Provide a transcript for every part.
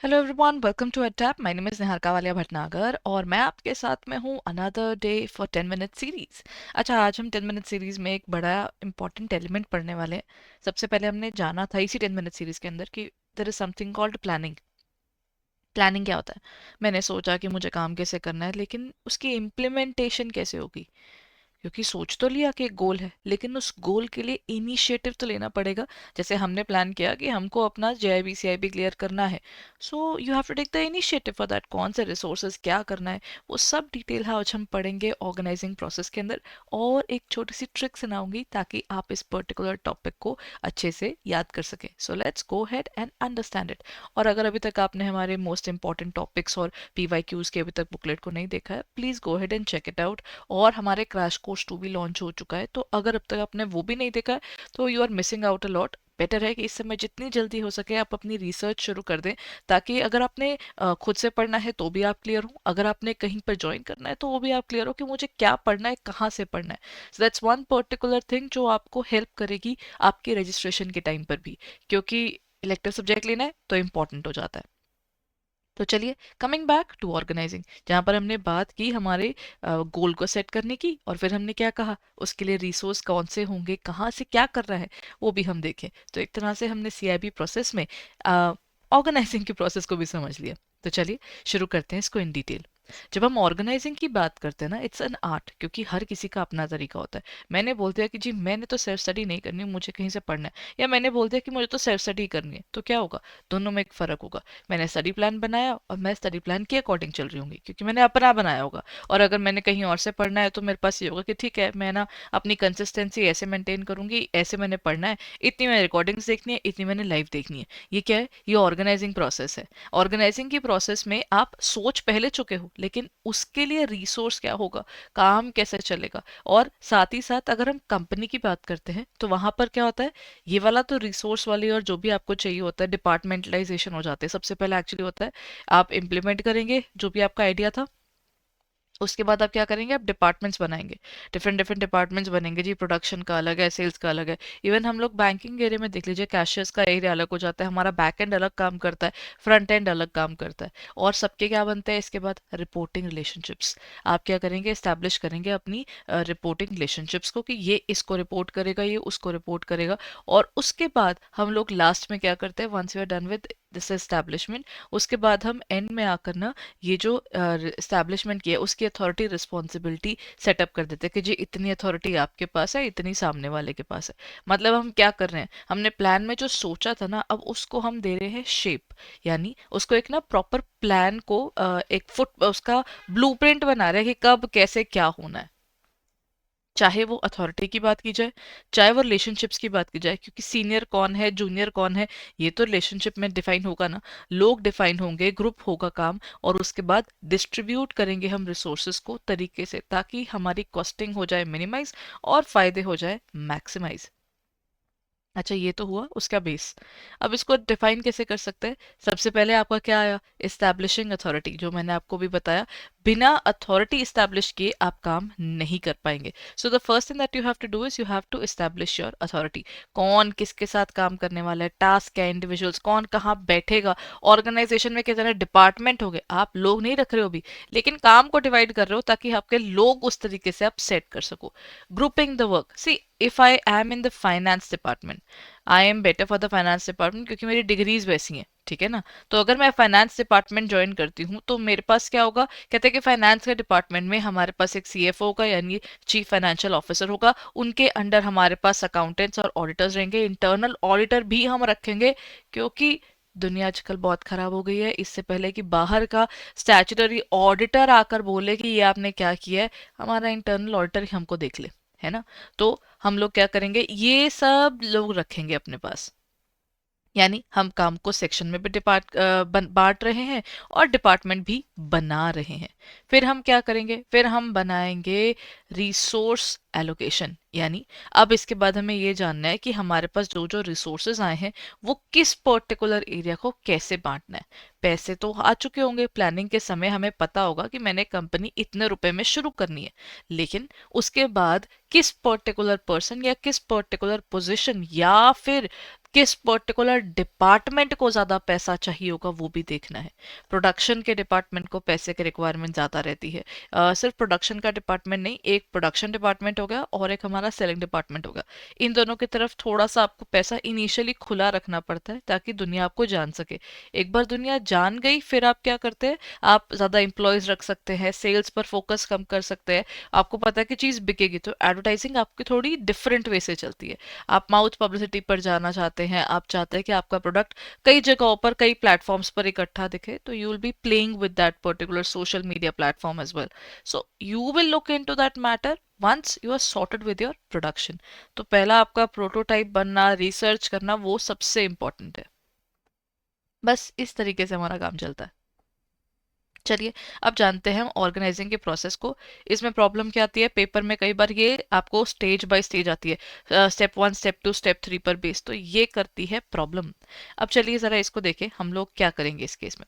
Hello everyone, welcome to अटैप। My name is Niharika Walia Bhatnagar और मैं आपके साथ में हूँ another day for 10 minute series. अच्छा, आज हम 10 मिनट सीरीज में एक बड़ा इंपॉर्टेंट एलिमेंट पढ़ने वाले हैं। सबसे पहले हमने जाना था इसी 10 मिनट सीरीज के अंदर कि there is something called planning. Planning क्या होता है? मैंने सोचा कि मुझे काम कैसे करना है, लेकिन उसकी इम्प्लीमेंटेशन कैसे होगी? क्योंकि सोच तो लिया कि एक गोल है, लेकिन उस गोल के लिए इनिशिएटिव तो लेना पड़ेगा। जैसे हमने प्लान किया कि हमको अपना जेआईबी सीआईबी क्लियर करना है, so you have to take the initiative for that. कौन से रिसोर्सेज क्या करना है, वो सब डिटेल है आज हम पढ़ेंगे ऑर्गेनाइजिंग प्रोसेस के अंदर। और एक छोटी सी ट्रिक सुनाऊंगी ताकि आप इस पर्टिकुलर टॉपिक को अच्छे से याद कर सकें। So let's go head and understand it. और अगर अभी तक आपने हमारे मोस्ट इंपॉर्टेंट टॉपिक्स और पीवाईक्यूज के अभी तक बुकलेट को नहीं देखा है, please go head and check it out. और हमारे क्रैश कोर्स 2 भी लॉन्च हो चुका है, तो अगर अब तक आपने वो भी नहीं देखा है तो you are missing out a lot. Better है कि इस समय जितनी जल्दी हो सके आप अपनी रिसर्च शुरू कर दें, ताकि अगर आपने खुद से पढ़ना है तो भी आप क्लियर हो, अगर आपने कहीं पर ज्वाइन करना है तो वो भी आप क्लियर हो कि मुझे क्या पढ़ना है, कहाँ से पढ़ना है। So that's one particular thing जो आपको हेल्प करेगी आपके रजिस्ट्रेशन के टाइम पर भी, क्योंकि इलेक्टिव सब्जेक्ट लेना है तो इम्पोर्टेंट हो जाता है। तो चलिए, कमिंग बैक टू ऑर्गेनाइजिंग, जहाँ पर हमने बात की हमारे गोल को सेट करने की, और फिर हमने क्या कहा उसके लिए रिसोर्स कौन से होंगे, कहाँ से क्या करना है, वो भी हम देखें। तो एक तरह से हमने सीआईबी प्रोसेस में ऑर्गेनाइजिंग की प्रोसेस को भी समझ लिया। तो चलिए शुरू करते हैं इसको इन डिटेल। जब हम ऑर्गेनाइजिंग की बात करते हैं ना, इट्स एन आर्ट, क्योंकि हर किसी का अपना तरीका होता है। मैंने बोल दिया कि जी मैंने तो सेल्फ स्टडी नहीं करनी, मुझे कहीं से पढ़ना है, या मैंने बोल दिया कि मुझे तो सेल्फ स्टडी करनी है, तो क्या होगा? दोनों में एक फ़र्क होगा। मैंने स्टडी प्लान बनाया और मैं स्टडी प्लान के अकॉर्डिंग चल रही होंगी, क्योंकि मैंने अपना बनाया होगा। और अगर मैंने कहीं और से पढ़ना है तो मेरे पास ये होगा कि ठीक है, मैं ना अपनी कंसिस्टेंसी ऐसे मेंटेन करूंगी, ऐसे मैंने पढ़ना है, इतनी मैंने रिकॉर्डिंग्स देखनी है, इतनी मैंने लाइव देखनी है। ये क्या है? ये ऑर्गेनाइजिंग प्रोसेस है। ऑर्गेनाइजिंग की प्रोसेस में आप सोच पहले चुके हो, लेकिन उसके लिए रिसोर्स क्या होगा, काम कैसे चलेगा। और साथ ही साथ अगर हम कंपनी की बात करते हैं तो वहां पर क्या होता है, ये वाला तो रिसोर्स वाली और जो भी आपको चाहिए होता है डिपार्टमेंटलाइजेशन हो जाते हैं। सबसे पहले एक्चुअली होता है आप इम्प्लीमेंट करेंगे जो भी आपका आइडिया था, उसके बाद आप क्या करेंगे, आप डिपार्टमेंट्स बनाएंगे। डिफरेंट डिफरेंट डिपार्टमेंट्स बनेंगे जी, प्रोडक्शन का अलग है, सेल्स का अलग है। इवन हम लोग बैंकिंग एरिया में देख लीजिए, कैशियर्स का एरिया अलग हो जाता है, हमारा बैक एंड अलग काम करता है, फ्रंट एंड अलग काम करता है। और सबके क्या बनते हैं इसके बाद? Reporting relationships. आप क्या करेंगे, स्टैब्लिश करेंगे अपनी रिपोर्टिंग रिलेशनशिप्स को, कि ये इसको रिपोर्ट करेगा, ये उसको रिपोर्ट करेगा। और उसके बाद हम लोग लास्ट में क्या करते हैं, once we are done with this establishment, उसके बाद हम एंड में आकर ना ये जो एस्टैब्लिशमेंट की है उसकी अथॉरिटी रिस्पॉन्सिबिलिटी सेटअप कर देते हैं कि जी इतनी अथॉरिटी आपके पास है, इतनी सामने वाले के पास है। मतलब हम क्या कर रहे हैं, हमने प्लान में जो सोचा था ना, अब उसको हम दे रहे हैं शेप। यानी उसको एक ना प्रॉपर प्लान को एक फुट उसका ब्लूप्रिंट बना रहे हैं कि कब कैसे क्या होना है। चाहे वो अथॉरिटी की बात की जाए, चाहे वो रिलेशनशिप्स की बात की जाए, क्योंकि सीनियर कौन है, जूनियर कौन है, ये तो रिलेशनशिप में डिफाइन होगा ना। लोग डिफाइन होंगे, ग्रुप होगा काम, और उसके बाद डिस्ट्रीब्यूट करेंगे हम रिसोर्सेज को तरीके से, ताकि हमारी कॉस्टिंग हो जाए मिनिमाइज और फायदे हो जाए मैक्सिमाइज। अच्छा, ये तो हुआ उसका बेस। अब इसको डिफाइन कैसे कर सकते हैं? सबसे पहले आपका क्या आया, एस्टैब्लिशिंग अथॉरिटी, जो मैंने आपको भी बताया। बिना अथॉरिटी एस्टैब्लिश किए आप काम नहीं कर पाएंगे। So the first thing that you have to do is you have to establish your authority. कौन किसके साथ काम करने वाला है, टास्क क्या, इंडिविजुअल्स कौन कहाँ बैठेगा। ऑर्गेनाइजेशन में कितने डिपार्टमेंट हो गए, आप लोग नहीं रख रहे हो अभी, लेकिन काम को डिवाइड कर रहे हो ताकि आपके लोग उस तरीके से आप सेट कर सको। Grouping the work, see if I am in the finance department, I am better for the finance department, क्योंकि मेरी डिग्रीज वैसी हैं, ठीक है ना। तो अगर मैं फाइनेंस डिपार्टमेंट ज्वाइन करती हूँ तो मेरे पास क्या होगा, कहते हैं कि फाइनेंस के डिपार्टमेंट में हमारे पास एक सीएफओ का यानी चीफ फाइनेंशियल ऑफिसर होगा, उनके अंडर हमारे पास अकाउंटेंट्स और ऑडिटर्स रहेंगे, इंटरनल ऑडिटर भी हम रखेंगे, क्योंकि दुनिया आजकल बहुत खराब हो गई है। इससे पहले कि बाहर का स्टैट्यूटरी ऑडिटर आकर बोले कि ये आपने क्या किया है, हमारा इंटरनल ऑडिटर ही हमको देख ले, है ना। तो हम लोग क्या करेंगे, ये सब लोग रखेंगे अपने पास। यानी हम काम को सेक्शन में भी बांट रहे हैं और डिपार्टमेंट भी बना रहे हैं। फिर हम क्या करेंगे, फिर हम बनाएंगे रिसोर्स एलोकेशन। यानी अब इसके बाद हमें ये जानना है कि हमारे पास जो जो रिसोर्सेज आए हैं वो किस पर्टिकुलर एरिया को कैसे बांटना है। पैसे तो आ चुके होंगे, प्लानिंग के समय हमें पता होगा कि मैंने कंपनी इतने रुपए में शुरू करनी है, लेकिन उसके बाद किस पर्टिकुलर पर्सन या किस पर्टिकुलर पोजीशन या फिर किस पर्टिकुलर डिपार्टमेंट को ज़्यादा पैसा चाहिए होगा वो भी देखना है। प्रोडक्शन के डिपार्टमेंट को पैसे की रिक्वायरमेंट ज़्यादा रहती है। सिर्फ प्रोडक्शन का डिपार्टमेंट नहीं, एक प्रोडक्शन डिपार्टमेंट हो गया और एक हमारा सेलिंग डिपार्टमेंट हो गया। इन दोनों की तरफ थोड़ा सा आपको पैसा इनिशियली खुला रखना पड़ता है ताकि दुनिया आपको जान सके। एक बार दुनिया जान गई फिर आप क्या करते हैं, आप ज़्यादा एम्प्लॉयज़ रख सकते हैं, सेल्स पर फोकस कम कर सकते हैं। आपको पता है कि चीज़ बिकेगी, तो एडवर्टाइजिंग आपकी थोड़ी डिफरेंट वे से चलती है। आप माउथ पब्लिसिटी पर जाना चाहते हैं, आप चाहते हैं कि आपका प्रोडक्ट कई जगहों पर, कई प्लेटफॉर्म्स पर इकट्ठा दिखे, तो you will be playing with that particular social media platform as well. So you will look into that matter once you are sorted with your production. तो पहला आपका प्रोटोटाइप बनना, रिसर्च करना, वो सबसे इंपॉर्टेंट है। बस इस तरीके से हमारा काम चलता है। चलिए अब जानते हैं हम ऑर्गेनाइजिंग के प्रोसेस को। इसमें प्रॉब्लम क्या आती है, पेपर में कई बार ये आपको स्टेज बाय स्टेज आती है, स्टेप 1, स्टेप 2, स्टेप 3 पर बेस, तो ये करती है प्रॉब्लम। अब चलिए ज़रा इसको देखें हम लोग क्या करेंगे इस केस में।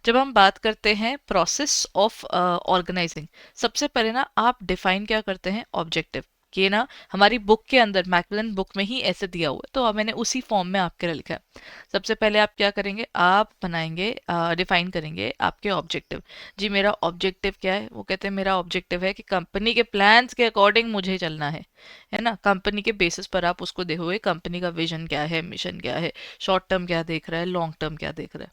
जब हम बात करते हैं प्रोसेस ऑफ ऑर्गेनाइजिंग, सबसे पहले ना आप डिफाइन क्या करते हैं, ऑब्जेक्टिव। ये ना हमारी बुक के अंदर, मैकमिलन बुक में ही ऐसे दिया हुआ है, तो अब मैंने उसी फॉर्म में आपके लिए लिखा है। सबसे पहले आप क्या करेंगे, आप बनाएंगे, डिफाइन करेंगे आपके ऑब्जेक्टिव। जी मेरा ऑब्जेक्टिव क्या है, वो कहते हैं मेरा ऑब्जेक्टिव है कि कंपनी के प्लान्स के अकॉर्डिंग मुझे चलना है ना। कंपनी के बेसिस पर आप उसको देखोगे, कंपनी का विजन क्या है, मिशन क्या है, शॉर्ट टर्म क्या देख रहा है, लॉन्ग टर्म क्या देख रहा है।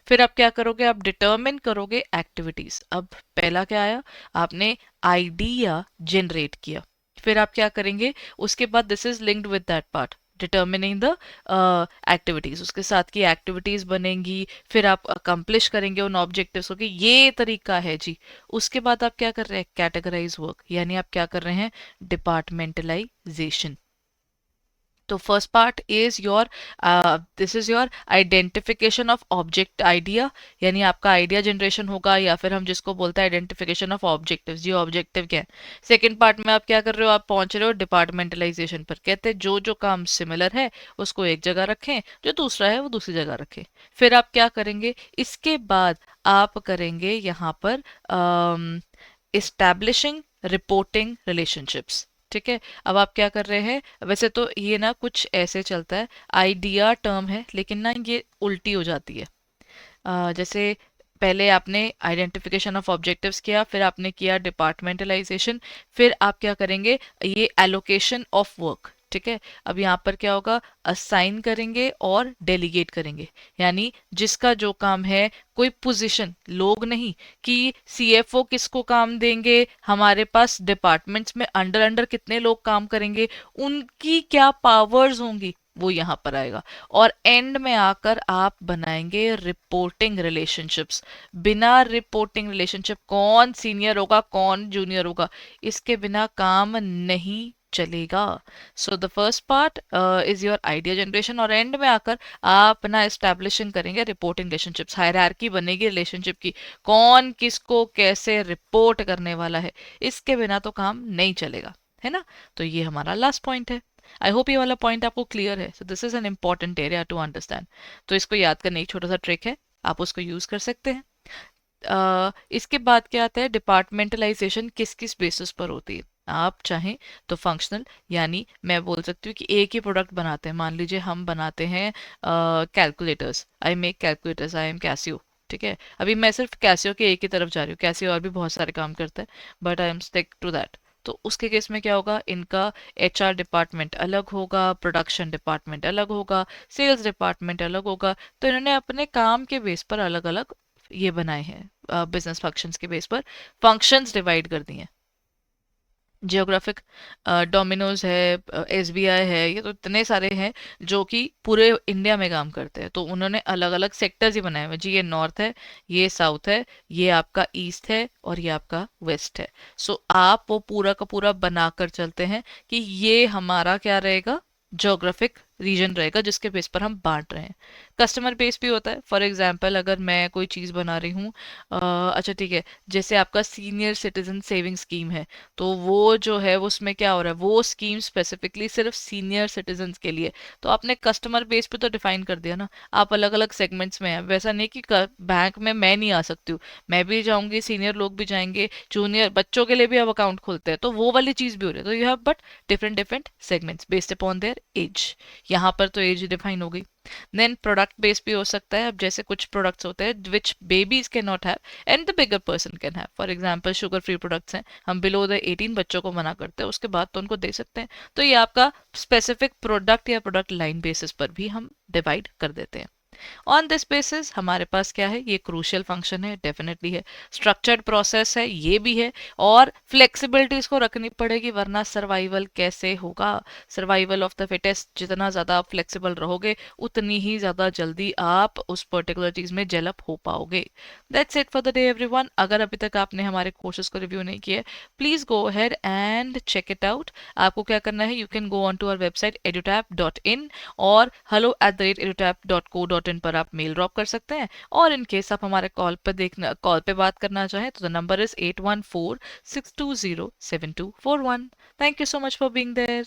फिर आप क्या करोगे, आप डिटर्मिन करोगे एक्टिविटीज। अब पहला क्या आया, आपने आइडिया जनरेट किया। फिर आप क्या करेंगे, उसके बाद this is linked with that part, determining the activities, उसके साथ की एक्टिविटीज बनेंगी। फिर आप अकम्प्लिश करेंगे उन ऑब्जेक्टिव्स को कि ये तरीका है जी। उसके बाद आप क्या कर रहे हैं, कैटेगराइज वर्क, यानी आप क्या कर रहे हैं, डिपार्टमेंटलाइजेशन। तो first part is your, this is your identification of object idea, यानी आपका आइडिया जनरेशन होगा, या फिर हम जिसको बोलते हैं आइडेंटिफिकेशन ऑफ ऑब्जेक्टिव्स, ये ऑब्जेक्टिव क्या है। सेकंड पार्ट में आप क्या कर रहे हो, आप पहुंच रहे हो डिपार्टमेंटलाइजेशन पर। कहते हैं जो जो काम सिमिलर है उसको एक जगह रखें, जो दूसरा है वो दूसरी जगह रखें। फिर आप क्या करेंगे, इसके बाद आप करेंगे यहाँ पर इस्टेब्लिशिंग रिपोर्टिंग रिलेशनशिप्स। ठीक है, अब आप क्या कर रहे हैं, वैसे तो ये ना कुछ ऐसे चलता है, आइडिया टर्म है लेकिन ना ये उल्टी हो जाती है। जैसे पहले आपने आइडेंटिफिकेशन ऑफ ऑब्जेक्टिव्स किया, फिर आपने किया डिपार्टमेंटलाइजेशन, फिर आप क्या करेंगे, ये एलोकेशन ऑफ वर्क। ठीक है, अब यहाँ पर क्या होगा, असाइन करेंगे और डेलीगेट करेंगे, यानी जिसका जो काम है, कोई पोजीशन, लोग नहीं कि सीएफओ किसको काम देंगे, हमारे पास डिपार्टमेंट्स में अंडर अंडर कितने लोग काम करेंगे, उनकी क्या पावर्स होंगी, वो यहाँ पर आएगा। और एंड में आकर आप बनाएंगे रिपोर्टिंग रिलेशनशिप्स। बिना रिपोर्टिंग रिलेशनशिप, कौन सीनियर होगा कौन जूनियर होगा, इसके बिना काम नहीं चलेगा। सो the first part is your idea generation, और एंड में आकर आप अपना एस्टेब्लिशिंग करेंगे रिपोर्टिंग रिलेशनशिप्स, हायरार्की बनेगी रिलेशनशिप की, कौन किसको कैसे रिपोर्ट करने वाला है, इसके बिना तो काम नहीं चलेगा, है ना। तो ये हमारा लास्ट पॉइंट है। आई होप ये वाला पॉइंट आपको क्लियर है। So this is an important area to understand. तो इसको याद करने एक छोटा सा ट्रिक है, आप उसको यूज कर सकते हैं। इसके बाद क्या आता है, डिपार्टमेंटलाइजेशन किस किस बेसिस पर होती है। आप चाहें तो फंक्शनल, यानी मैं बोल सकती हूँ कि एक ही प्रोडक्ट बनाते हैं, मान लीजिए हम बनाते हैं calculators, I make calculators, I am Casio. ठीक है, अभी मैं सिर्फ कैसियो के एक ही तरफ जा रही हूँ, कैसियो और भी बहुत सारे काम करता है, but I am stick to that. तो उसके केस में क्या होगा, इनका एचआर डिपार्टमेंट अलग होगा, प्रोडक्शन डिपार्टमेंट अलग होगा, सेल्स डिपार्टमेंट अलग होगा। तो इन्होंने अपने काम के बेस पर अलग अलग ये बनाए हैं, बिजनेस फंक्शंस के बेस पर फंक्शंस डिवाइड कर दिए हैं। जियोग्राफिक, डोमिनोज है, एसबीआई है, ये तो इतने सारे हैं जो कि पूरे इंडिया में काम करते हैं, तो उन्होंने अलग अलग सेक्टर्स ही बनाए हुए हैं। जी ये नॉर्थ है, ये साउथ है, ये आपका ईस्ट है और ये आपका वेस्ट है। सो आप वो पूरा का पूरा बनाकर चलते हैं कि ये हमारा क्या रहेगा, ज्योग्राफिक रीजन रहेगा जिसके बेस पर हम बांट रहे हैं। कस्टमर बेस भी होता है। फॉर एग्जांपल अगर मैं कोई चीज़ बना रही हूँ, अच्छा ठीक है, जैसे आपका सीनियर सिटीजन सेविंग स्कीम है, तो वो जो है उसमें क्या हो रहा है, वो स्कीम स्पेसिफिकली सिर्फ सीनियर सिटीजन्स के लिए। तो आपने कस्टमर बेस पे तो डिफाइन कर दिया ना। आप अलग अलग सेगमेंट्स में हैं, वैसा नहीं कि बैंक में मैं नहीं आ सकती हूँ, मैं भी जाऊंगी, सीनियर लोग भी जाएंगे, जूनियर बच्चों के लिए भी अब अकाउंट खोलते हैं, तो वो वाली चीज़ भी हो रही है। तो you have but different different segments based upon their age. यहाँ पर तो एज डिफाइन हो गई। देन प्रोडक्ट बेस भी हो सकता है। अब जैसे कुछ प्रोडक्ट्स होते हैं which babies can not have and the bigger person can have. For example sugar free products हैं, हम बिलो द 18 बच्चों को मना करते हैं, उसके बाद तो उनको दे सकते हैं। तो ये आपका स्पेसिफिक प्रोडक्ट या प्रोडक्ट लाइन बेसिस पर भी हम डिवाइड कर देते हैं। ऑन दिस बेसिस हमारे पास क्या है, ये क्रूशियल फंक्शन है, डेफिनेटली है, स्ट्रक्चर्ड प्रोसेस है, ये भी है, और फ्लेक्सिबिलिटी इसको रखनी पड़ेगी, वरना सर्वाइवल कैसे होगा। सर्वाइवल ऑफ द फिटेस्ट, जितना ज़्यादा आप फ्लेक्सिबल रहोगे उतनी ही ज़्यादा जल्दी आप उस पर्टिकुलर चीज़ में डेवलप हो पाओगे। That's it for the day everyone. अगर अभी तक आपने हमारे कोर्सेज को रिव्यू नहीं किया, please go ahead and check it out. आपको क्या करना है, you can go on to our website edutap.in और hello@edutap.co.in पर आप मेल ड्रॉप कर सकते हैं। और इन केस आप हमारे कॉल पे बात करना चाहें तो the number is 8146207241। Thank you so much for being there.